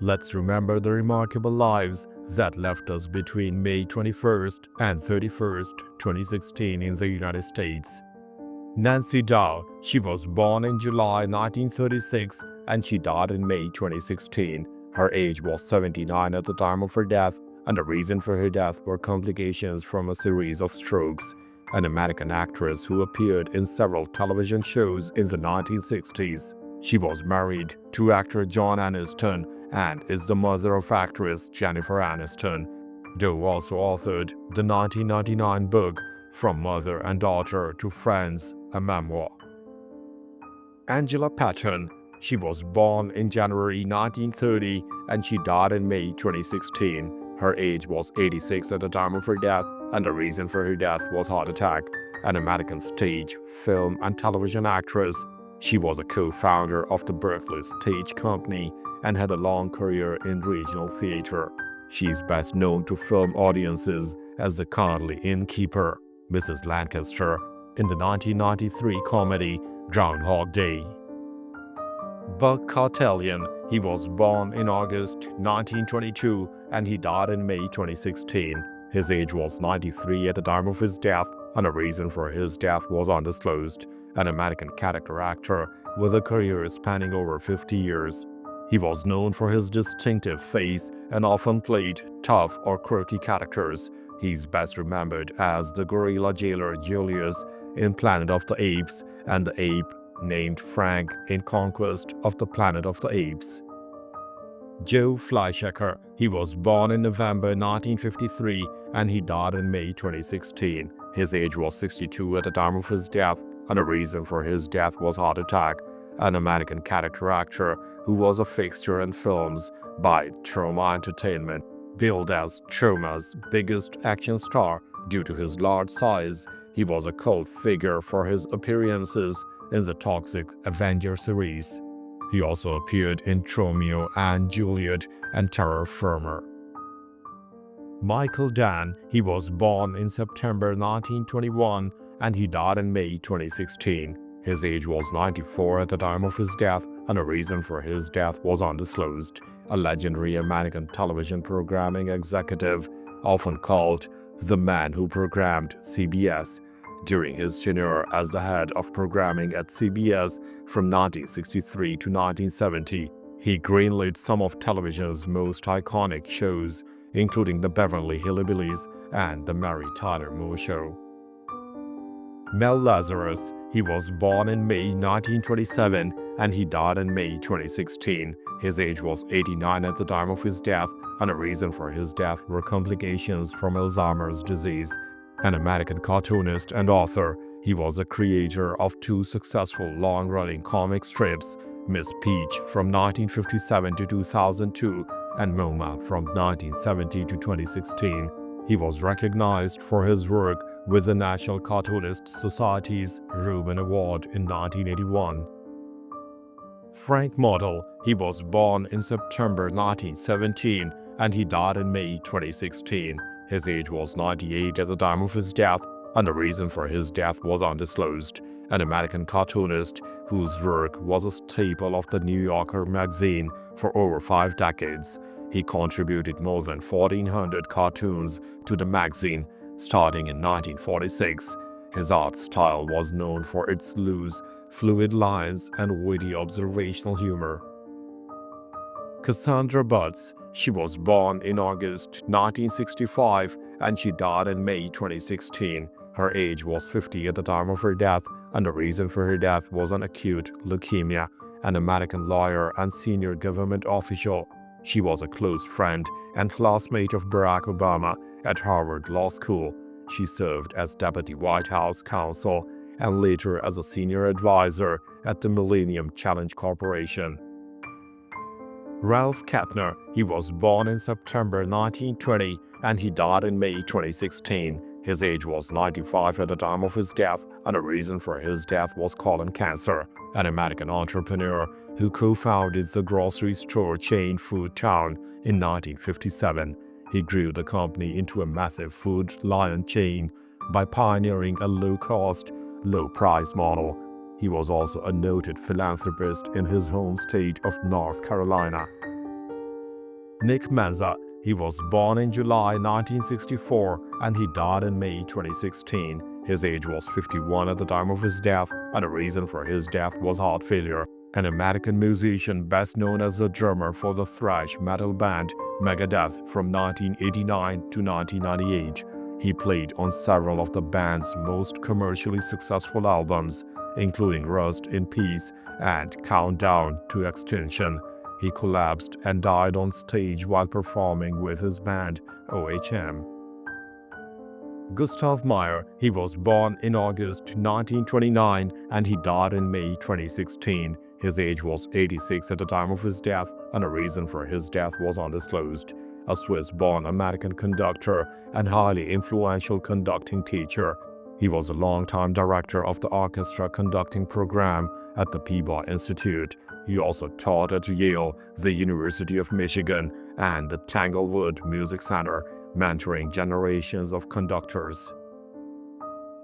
Let's remember the remarkable lives that left us between May 21st and 31st, 2016 in the United States. Nancy Dow, she was born in July 1936 and she died in May 2016. Her age was 79 at the time of her death, and the reason for her death were complications from a series of strokes. An American actress who appeared in several television shows in the 1960s. She was married to actor John Aniston and is the mother of actress Jennifer Aniston. Doe also authored the 1999 book From Mother and Daughter to Friends, a memoir. Angela Patton, she was born in January 1930 and she died in May 2016. Her age was 86 at the time of her death, and the reason for her death was heart attack. An American stage, film, and television actress, she was a co-founder of the Berkeley Stage Company and had a long career in regional theater. She is best known to film audiences as the kindly innkeeper, Mrs. Lancaster, in the 1993 comedy Groundhog Day. Buck Cartelian, he was born in August 1922 and he died in May 2016. His age was 93 at the time of his death, and the reason for his death was undisclosed. An American character actor with a career spanning over 50 years. He was known for his distinctive face and often played tough or quirky characters. He's best remembered as the gorilla jailer Julius in Planet of the Apes and the ape named Frank in Conquest of the Planet of the Apes. Joe Fleischacker, he was born in November 1953 and he died in May 2016. His age was 62 at the time of his death, and the reason for his death was heart attack. An American character actor who was a fixture in films by Troma Entertainment, billed as Troma's biggest action star due to his large size. He was a cult figure for his appearances in the Toxic Avenger series. He also appeared in Romeo and Juliet and Terror Firmer. Michael Dann, he was born in September 1921 and he died in May 2016. His age was 94 at the time of his death, and the reason for his death was undisclosed. A legendary American television programming executive, often called the man who programmed CBS. During his tenure as the head of programming at CBS from 1963 to 1970, he greenlit some of television's most iconic shows, including the Beverly Hillbillies and the Mary Tyler Moore Show. Mel Lazarus, he was born in May 1927 and he died in May 2016. His age was 89 at the time of his death, and the reason for his death were complications from Alzheimer's disease. An American cartoonist and author, he was a creator of two successful long-running comic strips, Miss Peach from 1957 to 2002 and Moma from 1970 to 2016. He was recognized for his work with the National Cartoonist Society's Reuben Award in 1981. Frank Model, he was born in September 1917 and he died in May 2016. His age was 98 at the time of his death, and the reason for his death was undisclosed. An American cartoonist whose work was a staple of the New Yorker magazine for over 5 decades. He contributed more than 1,400 cartoons to the magazine, starting in 1946. His art style was known for its loose, fluid lines and witty observational humor. Cassandra Butts, she was born in August 1965 and she died in May 2016. Her age was 50 at the time of her death, and the reason for her death was an acute leukemia. An American lawyer and senior government official, she was a close friend and classmate of Barack Obama at Harvard Law School. She served as Deputy White House Counsel and later as a senior advisor at the Millennium Challenge Corporation. Ralph Kettner, he was born in September 1920 and he died in May 2016. His age was 95 at the time of his death, and the reason for his death was colon cancer. An American entrepreneur who co-founded the grocery store chain Food Town in 1957. He grew the company into a massive food lion chain by pioneering a low-cost, low-price model. He was also a noted philanthropist in his home state of North Carolina. Nick Menza, he was born in July 1964 and he died in May 2016. His age was 51 at the time of his death, and the reason for his death was heart failure. An American musician best known as the drummer for the thrash metal band Megadeth from 1989 to 1998. He played on several of the band's most commercially successful albums, including Rust in Peace and Countdown to Extinction. He collapsed and died on stage while performing with his band OHM. Gustav Meyer, he was born in August 1929 and he died in May 2016. His age was 86 at the time of his death, and the reason for his death was undisclosed. A Swiss-born American conductor and highly influential conducting teacher, he was a longtime director of the orchestra conducting program at the Peabody Institute. He also taught at Yale, the University of Michigan, and the Tanglewood Music Center, mentoring generations of conductors.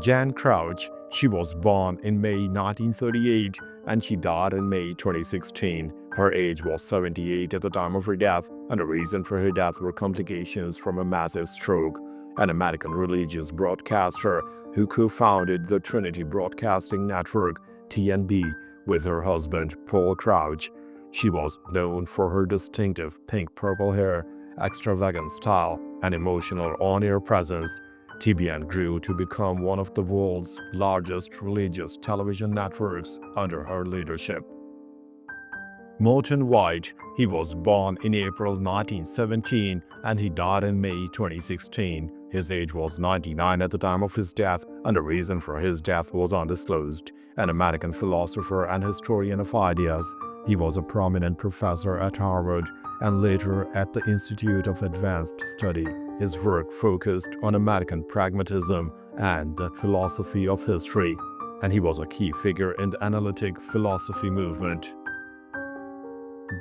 Jan Crouch, she was born in May 1938 and she died in May 2016. Her age was 78 at the time of her death, and the reason for her death were complications from a massive stroke. An American religious broadcaster who co-founded the Trinity Broadcasting Network, TNB, with her husband, Paul Crouch. She was known for her distinctive pink-purple hair, extravagant style, and emotional on-air presence. TBN grew to become one of the world's largest religious television networks under her leadership. Morton White, he was born in April 1917 and he died in May 2016. His age was 99 at the time of his death, and the reason for his death was undisclosed. An American philosopher and historian of ideas, he was a prominent professor at Harvard and later at the Institute of Advanced Study. His work focused on American pragmatism and the philosophy of history, and he was a key figure in the analytic philosophy movement.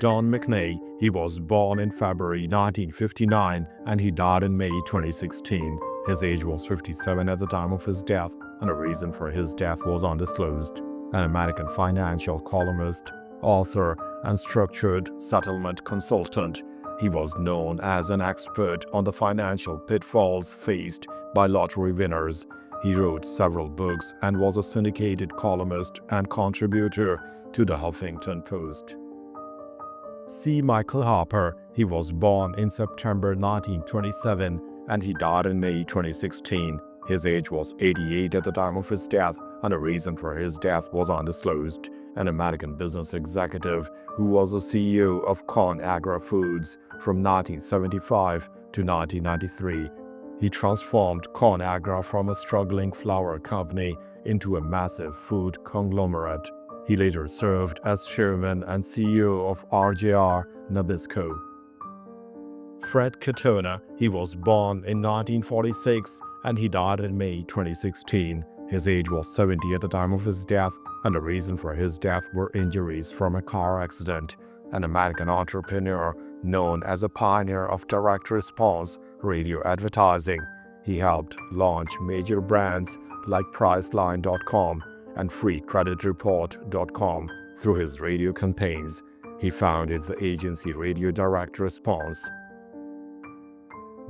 Don McNay, he was born in February 1959 and he died in May 2016. His age was 57 at the time of his death, and the reason for his death was undisclosed. An American financial columnist, author, and structured settlement consultant, he was known as an expert on the financial pitfalls faced by lottery winners. He wrote several books and was a syndicated columnist and contributor to the Huffington Post. C. Michael Harper, he was born in September 1927 and he died in May 2016. His age was 88 at the time of his death, and the reason for his death was undisclosed. An American business executive who was the CEO of ConAgra Foods from 1975 to 1993. He transformed ConAgra from a struggling flour company into a massive food conglomerate. He later served as chairman and CEO of RJR Nabisco. Fred Katona, he was born in 1946 and he died in May 2016. His age was 70 at the time of his death, and the reason for his death were injuries from a car accident. An American entrepreneur known as a pioneer of direct response radio advertising, he helped launch major brands like Priceline.com and FreeCreditReport.com through his radio campaigns. He founded the agency Radio Direct Response.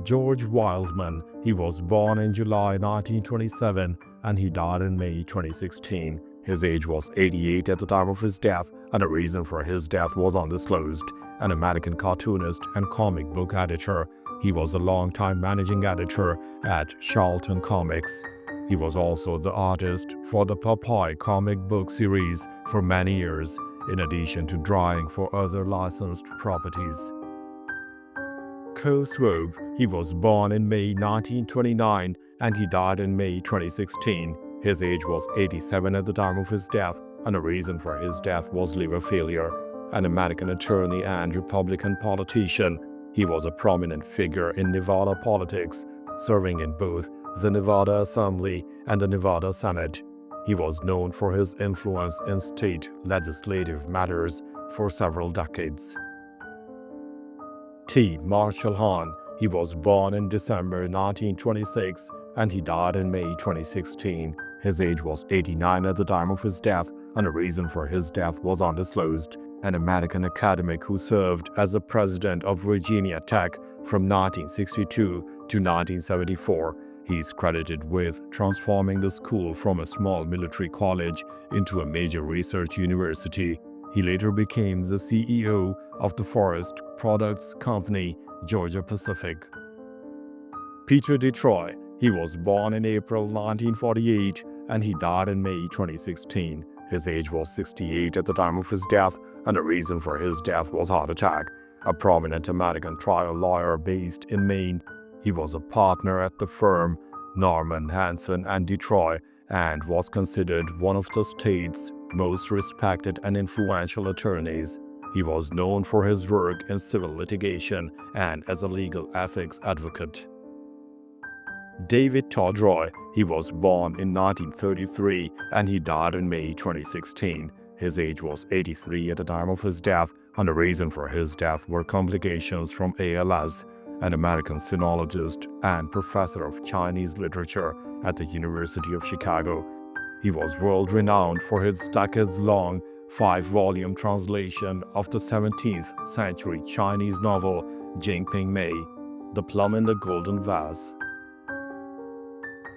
George Wildman, he was born in July 1927 and he died in May 2016. His age was 88 at the time of his death, and the reason for his death was undisclosed. An American cartoonist and comic book editor, he was a longtime managing editor at Charlton Comics. He was also the artist for the Popeye comic book series for many years, in addition to drawing for other licensed properties. Co Swope, he was born in May 1929 and he died in May 2016. His age was 87 at the time of his death, and the reason for his death was liver failure. An American attorney and Republican politician, he was a prominent figure in Nevada politics, serving in both the Nevada Assembly and the Nevada Senate. He was known for his influence in state legislative matters for several decades. T. Marshall Hahn, he was born in December 1926 and he died in May 2016. His age was 89 at the time of his death, and the reason for his death was undisclosed. an American academic who served as the president of Virginia Tech from 1962 to 1974. He is credited with transforming the school from a small military college into a major research university. He later became the CEO of the forest products company Georgia-Pacific. Peter Detroit. He was born in April 1948 and he died in May 2016. His age was 68 at the time of his death, and the reason for his death was heart attack. A prominent American trial lawyer based in Maine, he was a partner at the firm Norman, Hanson and Detroit and was considered one of the state's most respected and influential attorneys. He was known for his work in civil litigation and as a legal ethics advocate. David Todroy. He was born in 1933 and he died in May 2016. His age was 83 at the time of his death, and the reason for his death were complications from ALS. An American sinologist and professor of Chinese literature at the University of Chicago. He was world-renowned for his decades-long 5-volume translation of the 17th century Chinese novel Jingping Mei, The Plum in the Golden Vase.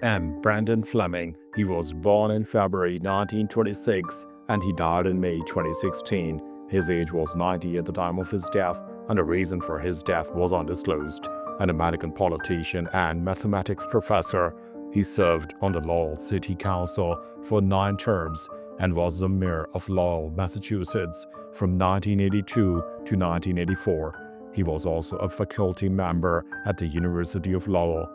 M. Brandon Fleming. He was born in February 1926 and he died in May 2016. His age was 90 at the time of his death, and the reason for his death was undisclosed. An American politician and mathematics professor, he served on the Lowell City Council for 9 terms and was the mayor of Lowell, Massachusetts from 1982 to 1984. He was also a faculty member at the University of Lowell.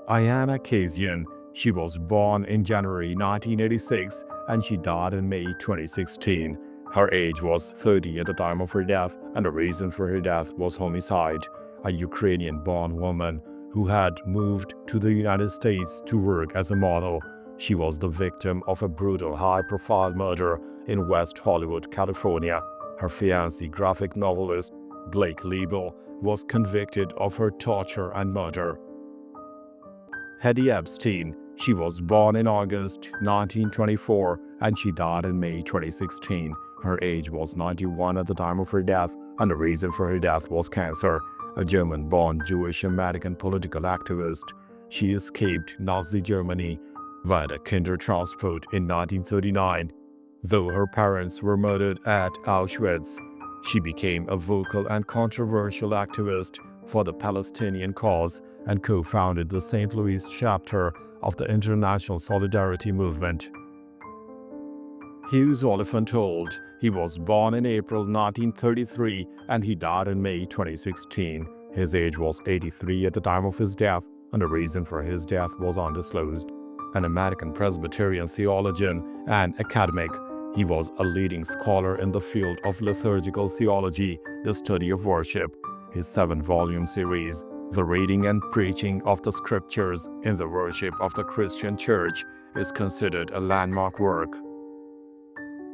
Ayanna Kassian. She was born in January 1986 and she died in May 2016. Her age was 30 at the time of her death, and the reason for her death was homicide. A Ukrainian-born woman who had moved to the United States to work as a model. She was the victim of a brutal high-profile murder in West Hollywood, California. Her fiancé, graphic novelist Blake Liebel, was convicted of her torture and murder. Hedy Epstein. She was born in August 1924 and she died in May 2016. Her age was 91 at the time of her death, and the reason for her death was cancer. A German-born Jewish-American political activist, she escaped Nazi Germany via the Kindertransport in 1939. Though her parents were murdered at Auschwitz, she became a vocal and controversial activist for the Palestinian cause and co-founded the St. Louis chapter of the International Solidarity Movement. Hughes Oliphant-Holt. He was born in April 1933 and he died in May 2016. His age was 83 at the time of his death, and the reason for his death was undisclosed. An American Presbyterian theologian and academic, he was a leading scholar in the field of liturgical theology, the study of worship. His 7-volume series, The Reading and Preaching of the Scriptures in the Worship of the Christian Church, is considered a landmark work.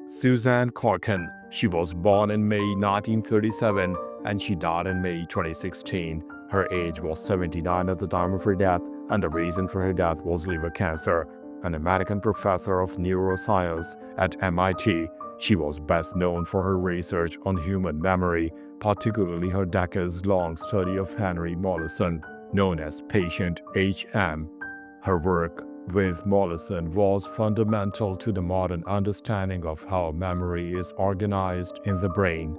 Suzanne Corkin. She was born in May 1937 and she died in May 2016. Her age was 79 at the time of her death, and the reason for her death was liver cancer. An American professor of neuroscience at MIT, she was best known for her research on human memory, particularly her decades-long study of Henry Molaison, known as Patient HM. Her work with Molaison was fundamental to the modern understanding of how memory is organized in the brain.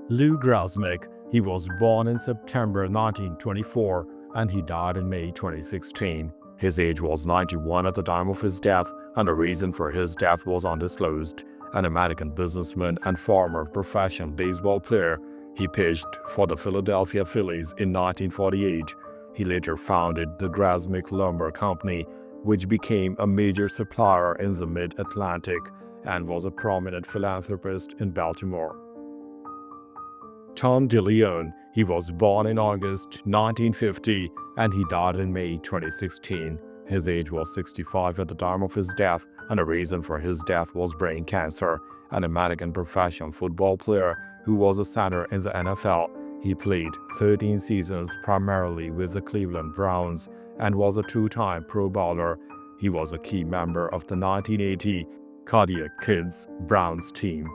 Lou Grasmick. He was born in September 1924 and he died in May 2016. His age was 91 at the time of his death, and the reason for his death was undisclosed. An American businessman and former professional baseball player, he pitched for the Philadelphia Phillies in 1948. He later founded the Grasmick Lumber Company, which became a major supplier in the Mid-Atlantic and was a prominent philanthropist in Baltimore. Tom DeLeon. He was born in August 1950 and he died in May 2016. His age was 65 at the time of his death, and the reason for his death was brain cancer. An American professional football player who was a center in the NFL. He played 13 seasons primarily with the Cleveland Browns and was a 2-time Pro Bowler. He was a key member of the 1980 Cardiac Kids Browns team.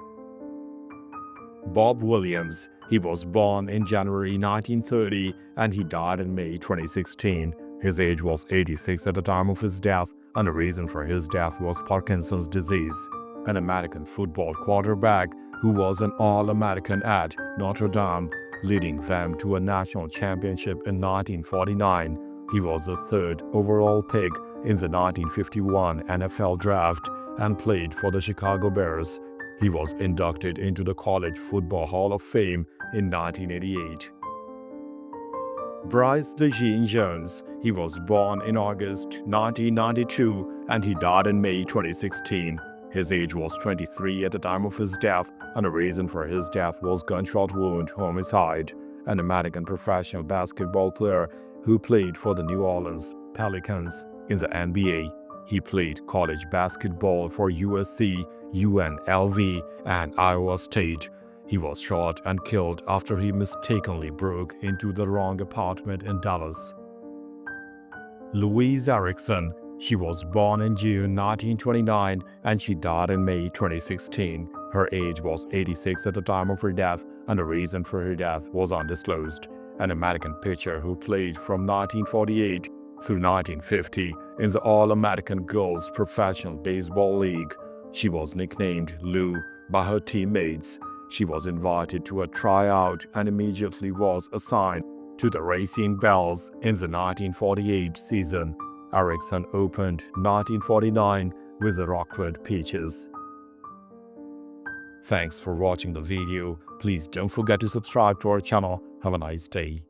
Bob Williams, he was born in January 1930 and he died in May 2016. His age was 86 at the time of his death, and the reason for his death was Parkinson's disease. An American football quarterback who was an All-American at Notre Dame, leading them to a national championship in 1949. He was the third overall pick in the 1951 NFL Draft and played for the Chicago Bears. He was inducted into the College Football Hall of Fame in 1988. Bryce DeJean Jones, he was born in August 1992 and he died in May 2016. His age was 23 at the time of his death, and the reason for his death was gunshot wound homicide. An American professional basketball player who played for the New Orleans Pelicans in the NBA. He played college basketball for USC, UNLV, and Iowa State. He was shot and killed after he mistakenly broke into the wrong apartment in Dallas. Louise Erickson, she was born in June 1929 and she died in May 2016. Her age was 86 at the time of her death, and the reason for her death was undisclosed. An American pitcher who played from 1948 through 1950 in the All-American Girls Professional Baseball League. She was nicknamed Lou by her teammates. She was invited to a tryout and immediately was assigned to the Racing Bells in the 1948 season. Erickson opened 1949 with the Rockford Peaches. Thanks for watching the video. Please don't forget to subscribe to our channel. Have a nice day.